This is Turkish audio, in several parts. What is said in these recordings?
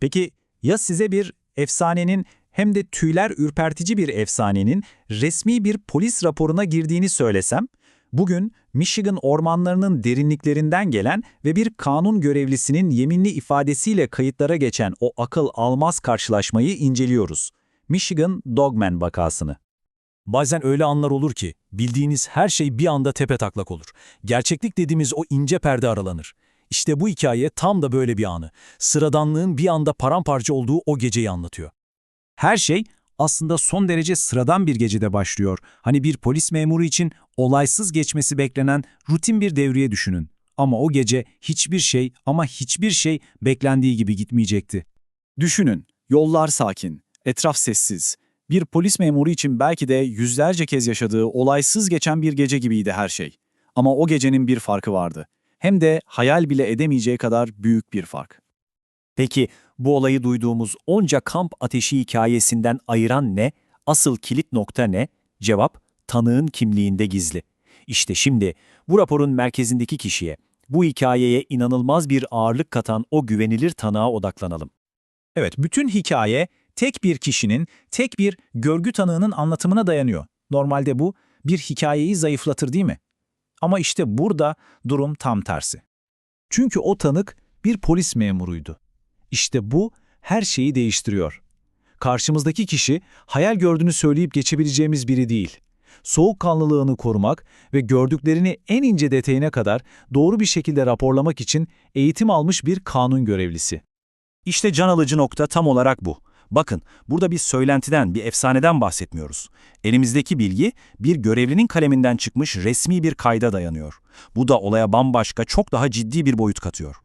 Peki ya size bir efsanenin hem de tüyler ürpertici bir efsanenin resmi bir polis raporuna girdiğini söylesem? Bugün Michigan ormanlarının derinliklerinden gelen ve bir kanun görevlisinin yeminli ifadesiyle kayıtlara geçen o akıl almaz karşılaşmayı inceliyoruz. Michigan Dogman vakasını. Bazen öyle anlar olur ki, bildiğiniz her şey bir anda tepetaklak olur. Gerçeklik dediğimiz o ince perde aralanır. İşte bu hikaye tam da böyle bir anı. Sıradanlığın bir anda paramparça olduğu o geceyi anlatıyor. Her şey aslında son derece sıradan bir gecede başlıyor. Hani bir polis memuru için olaysız geçmesi beklenen rutin bir devriye düşünün. Ama o gece hiçbir şey beklendiği gibi gitmeyecekti. Düşünün, yollar sakin, etraf sessiz. Bir polis memuru için belki de yüzlerce kez yaşadığı olaysız geçen bir gece gibiydi her şey. Ama o gecenin bir farkı vardı. Hem de hayal bile edemeyeceği kadar büyük bir fark. Peki bu olayı duyduğumuz onca kamp ateşi hikayesinden ayıran ne? Asıl kilit nokta ne? Cevap, tanığın kimliğinde gizli. İşte şimdi bu raporun merkezindeki kişiye, bu hikayeye inanılmaz bir ağırlık katan o güvenilir tanığa odaklanalım. Evet, bütün hikaye tek bir kişinin, tek bir görgü tanığının anlatımına dayanıyor. Normalde bu bir hikayeyi zayıflatır değil mi? Ama işte burada durum tam tersi. Çünkü o tanık bir polis memuruydu. İşte bu her şeyi değiştiriyor. Karşımızdaki kişi hayal gördüğünü söyleyip geçebileceğimiz biri değil. Soğukkanlılığını korumak ve gördüklerini en ince detayına kadar doğru bir şekilde raporlamak için eğitim almış bir kanun görevlisi. İşte can alıcı nokta tam olarak bu. Bakın, burada bir söylentiden, bir efsaneden bahsetmiyoruz. Elimizdeki bilgi bir görevlinin kaleminden çıkmış resmi bir kayda dayanıyor. Bu da olaya bambaşka, çok daha ciddi bir boyut katıyor.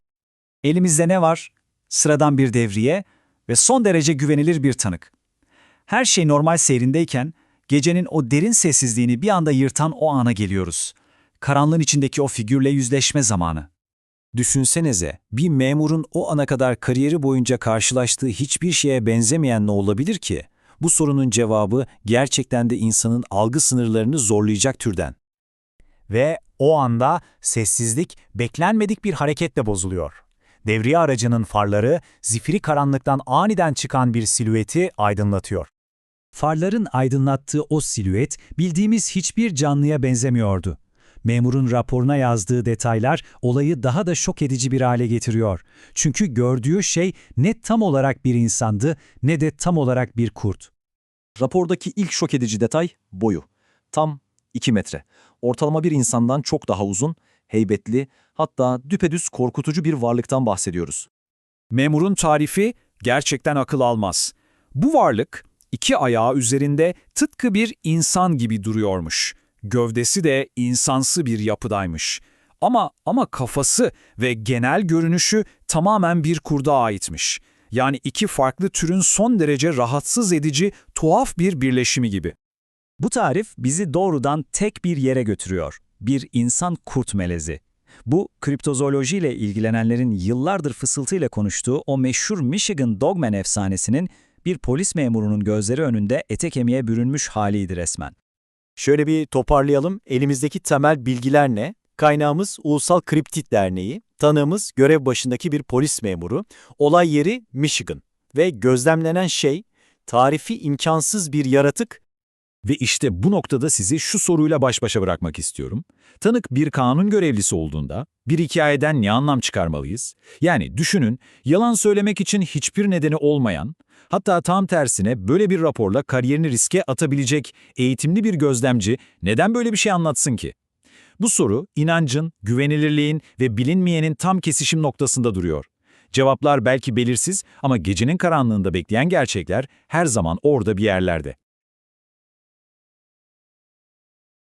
Elimizde ne var? Sıradan bir devriye ve son derece güvenilir bir tanık. Her şey normal seyrindeyken gecenin o derin sessizliğini bir anda yırtan o ana geliyoruz. Karanlığın içindeki o figürle yüzleşme zamanı. Düşünsenize, bir memurun o ana kadar kariyeri boyunca karşılaştığı hiçbir şeye benzemeyen ne olabilir ki? Bu sorunun cevabı gerçekten de insanın algı sınırlarını zorlayacak türden. Ve o anda sessizlik beklenmedik bir hareketle bozuluyor. Devriye aracının farları zifiri karanlıktan aniden çıkan bir silüeti aydınlatıyor. Farların aydınlattığı o silüet bildiğimiz hiçbir canlıya benzemiyordu. Memurun raporuna yazdığı detaylar olayı daha da şok edici bir hale getiriyor. Çünkü gördüğü şey ne tam olarak bir insandı ne de tam olarak bir kurt. Rapordaki ilk şok edici detay boyu. Tam 2 metre. Ortalama bir insandan çok daha uzun, heybetli, hatta düpedüz korkutucu bir varlıktan bahsediyoruz. Memurun tarifi gerçekten akıl almaz. Bu varlık iki ayağı üzerinde tıpkı bir insan gibi duruyormuş. Gövdesi de insansı bir yapıdaymış. Ama kafası ve genel görünüşü tamamen bir kurda aitmiş. Yani iki farklı türün son derece rahatsız edici, tuhaf bir birleşimi gibi. Bu tarif bizi doğrudan tek bir yere götürüyor. Bir insan-kurt melezi. Bu, kriptozoolojiyle ilgilenenlerin yıllardır fısıltıyla konuştuğu o meşhur Michigan Dogman efsanesinin bir polis memurunun gözleri önünde ete kemiğe bürünmüş haliydi resmen. Şöyle bir toparlayalım. Elimizdeki temel bilgiler ne? Kaynağımız Ulusal Kriptit Derneği, tanığımız görev başındaki bir polis memuru, olay yeri Michigan ve gözlemlenen şey tarifi imkansız bir yaratık. Ve işte bu noktada sizi şu soruyla baş başa bırakmak istiyorum. Tanık bir kanun görevlisi olduğunda bir hikayeden ne anlam çıkarmalıyız? Yani düşünün, yalan söylemek için hiçbir nedeni olmayan, hatta tam tersine böyle bir raporla kariyerini riske atabilecek eğitimli bir gözlemci neden böyle bir şey anlatsın ki? Bu soru inancın, güvenilirliğin ve bilinmeyenin tam kesişim noktasında duruyor. Cevaplar belki belirsiz ama gecenin karanlığında bekleyen gerçekler her zaman orada bir yerlerde.